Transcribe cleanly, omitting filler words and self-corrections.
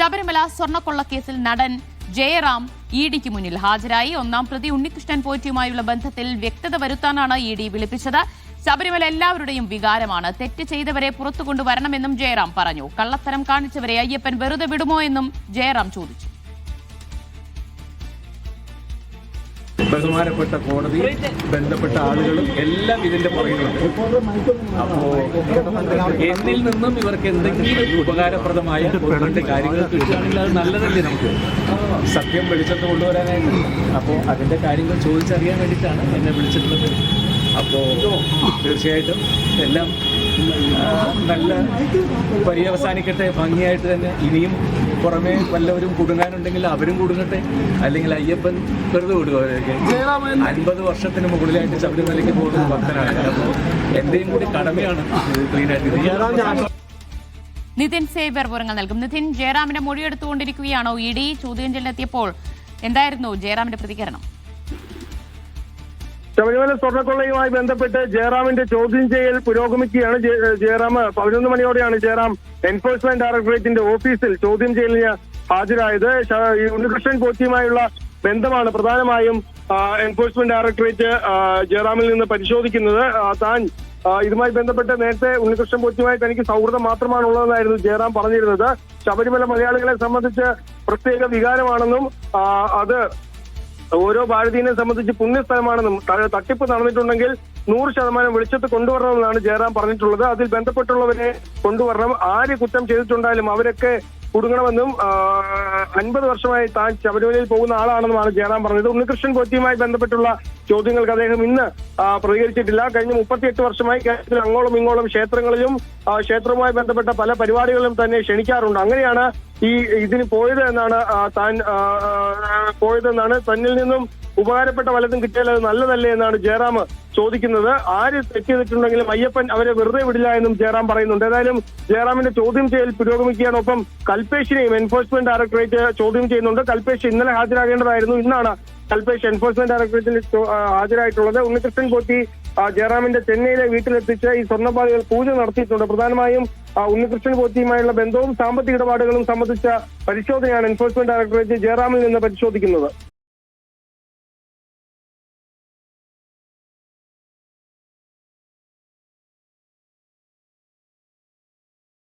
ശബരിമല സ്വർണ്ണക്കൊള്ളക്കേസിൽ നടൻ ജയറാം ഇഡിക്ക് മുന്നിൽ ഹാജരായി. ഒന്നാം പ്രതി ഉണ്ണികൃഷ്ണൻ പോറ്റിയുമായുള്ള ബന്ധത്തിൽ വ്യക്തത വരുത്താനാണ് ഇഡി വിളിപ്പിച്ചത്. ശബരിമല എല്ലാവരുടെയും വികാരമാണ്. തെറ്റ് ചെയ്തവരെ പുറത്തു കൊണ്ടുവരണമെന്നും ജയറാം പറഞ്ഞു. കള്ളത്തരം കാണിച്ചവരെ അയ്യപ്പൻ വെറുതെ വിടുമോ എന്നും ജയറാം ചോദിച്ചു. ബഹുമാനപ്പെട്ട കോടതി, ബന്ധപ്പെട്ട ആളുകളും എല്ലാം ഇതിന്റെ പുറകിലുണ്ട്. അപ്പോ എന്നിൽ നിന്നും ഇവർക്ക് എന്തെങ്കിലും ഉപകാരപ്രദമായ രണ്ട് കാര്യങ്ങൾ കിട്ടുകയാണെങ്കിൽ അത് നല്ലതല്ലേ നമുക്ക് സത്യം വെളിച്ചത്ത് കൊണ്ടുവരാനായിട്ട്. അപ്പോൾ അതിന്റെ കാര്യങ്ങൾ ചോദിച്ചറിയാൻ വേണ്ടിയിട്ടാണ് എന്നെ വിളിച്ചിട്ടുള്ളത്. അപ്പോൾ തീർച്ചയായിട്ടും എല്ലാം നല്ല പര്യവസാനിക്കട്ടെ, ഭംഗിയായിട്ട് തന്നെ. ഇനിയും പുറമെ വല്ലവരും കുടുങ്ങാനുണ്ടെങ്കിൽ അവരും കുടുങ്ങട്ടെ, അല്ലെങ്കിൽ അയ്യപ്പൻ വെറുതെ വിടുക. 50 വർഷത്തിന് മുകളിലായിട്ട് ശബരിമലയ്ക്ക് പോകുന്ന ഭക്തനാണ്. അപ്പോൾ എന്റെയും കൂടി കടമയാണ് ക്ലീനായിട്ട്. നിതിൻ സേവ്യർ വിവരങ്ങൾ നൽകും. നിതിൻ, ജയറാമിന്റെ മൊഴിയെടുത്തുകൊണ്ടിരിക്കുകയാണോ ഇഡി? ചോദ്യം ചെയ്യലിനെത്തിയപ്പോൾ എന്തായിരുന്നു ജയറാമിന്റെ പ്രതികരണം? ശബരിമല സ്വർണ്ണക്കൊള്ളയുമായി ബന്ധപ്പെട്ട് ജയറാമിന്റെ ചോദ്യം ചെയ്യൽ പുരോഗമിക്കുകയാണ്. ജയറാം 11 മണിയോടെയാണ് ജയറാം എൻഫോഴ്സ്മെന്റ് ഡയറക്ടറേറ്റിന്റെ ഓഫീസിൽ ചോദ്യം ചെയ്യലിന് ഹാജരായത്. ഉണ്ണികൃഷ്ണൻ പോറ്റിയുമായുള്ള ബന്ധമാണ് പ്രധാനമായും എൻഫോഴ്സ്മെന്റ് ഡയറക്ടറേറ്റ് ജയറാമിൽ നിന്ന് പരിശോധിക്കുന്നത്. താൻ ഇതുമായി ബന്ധപ്പെട്ട് നേരത്തെ ഉണ്ണികൃഷ്ണൻ പോറ്റിയുമായി തനിക്ക് സൗഹൃദം മാത്രമാണുള്ളതെന്നായിരുന്നു ജയറാം പറഞ്ഞിരുന്നത്. ശബരിമല മലയാളികളെ സംബന്ധിച്ച് പ്രത്യേക വികാരമാണെന്നും അത് ഓരോ ഭാരതീയനെ സംബന്ധിച്ച് പുണ്യസ്ഥലമാണെന്നും തട്ടിപ്പ് നടന്നിട്ടുണ്ടെങ്കിൽ 100% വെളിച്ചത്ത് കൊണ്ടുവരണമെന്നാണ് ജയറാം പറഞ്ഞിട്ടുള്ളത്. അതിൽ ബന്ധപ്പെട്ടുള്ളവരെ കൊണ്ടുവരണം. ആര് കുറ്റം ചെയ്തിട്ടുണ്ടായാലും അവരൊക്കെ കുടുങ്ങണമെന്നും 50 വർഷമായി താൻ ശബരിമലയിൽ പോകുന്ന ആളാണെന്നുമാണ് ജയറാം പറഞ്ഞത്. ഉണ്ണികൃഷ്ണൻ പോറ്റിയുമായി ബന്ധപ്പെട്ടുള്ള ചോദ്യങ്ങൾക്ക് അദ്ദേഹം ഇന്ന് പ്രതികരിച്ചിട്ടില്ല. കഴിഞ്ഞ 38 വർഷമായി കേരളത്തിൽ അങ്ങോളം ഇങ്ങോളം ക്ഷേത്രങ്ങളിലും ക്ഷേത്രവുമായി ബന്ധപ്പെട്ട പല പരിപാടികളിലും തന്നെ ക്ഷണിക്കാറുണ്ട്. അങ്ങനെയാണ് ഇതിന് പോയത് എന്നാണ് പോയതെന്നാണ്. തന്നിൽ നിന്നും ഉപകാരപ്പെട്ട വല്ലതും കിട്ടിയാൽ അത് നല്ലതല്ലേ എന്നാണ് ജയറാം ചോദിക്കുന്നത്. ആര് തെറ്റ് ചെയ്തിട്ടുണ്ടെങ്കിലും അയ്യപ്പൻ അവരെ വെറുതെ വിടില്ല എന്നും ജയറാം പറയുന്നുണ്ട്. ഏതായാലും ജയറാമിന്റെ ചോദ്യം ചെയ്യൽ പുരോഗമിക്കുകയാണ്. ഒപ്പം കൽപേഷിനെയും എൻഫോഴ്സ്മെന്റ് ഡയറക്ടറേറ്റ് ചോദ്യം ചെയ്യുന്നുണ്ട്. കൽപേഷ് ഇന്നലെ ഹാജരാകേണ്ടതായിരുന്നു. ഇന്നാണ് കൽപേഷ് എൻഫോഴ്സ്മെന്റ് ഡയറക്ടറേറ്റിൽ ഹാജരായിട്ടുള്ളത്. ഉണ്ണികൃഷ്ണൻ പോറ്റി ജയറാമിന്റെ ചെന്നൈയിലെ വീട്ടിലെത്തിച്ച് ഈ സ്വർണ്ണപ്പാളികൾ പൂജ നടത്തിയിട്ടുണ്ട്. പ്രധാനമായും ഉണ്ണികൃഷ്ണൻ പോറ്റിയുമായുള്ള ബന്ധവും സാമ്പത്തിക ഇടപാടുകളും സംബന്ധിച്ച പരിശോധനയാണ് എൻഫോഴ്സ്മെന്റ് ഡയറക്ടറേറ്റ് ജയറാമിൽ നിന്ന് പരിശോധിക്കുന്നത്.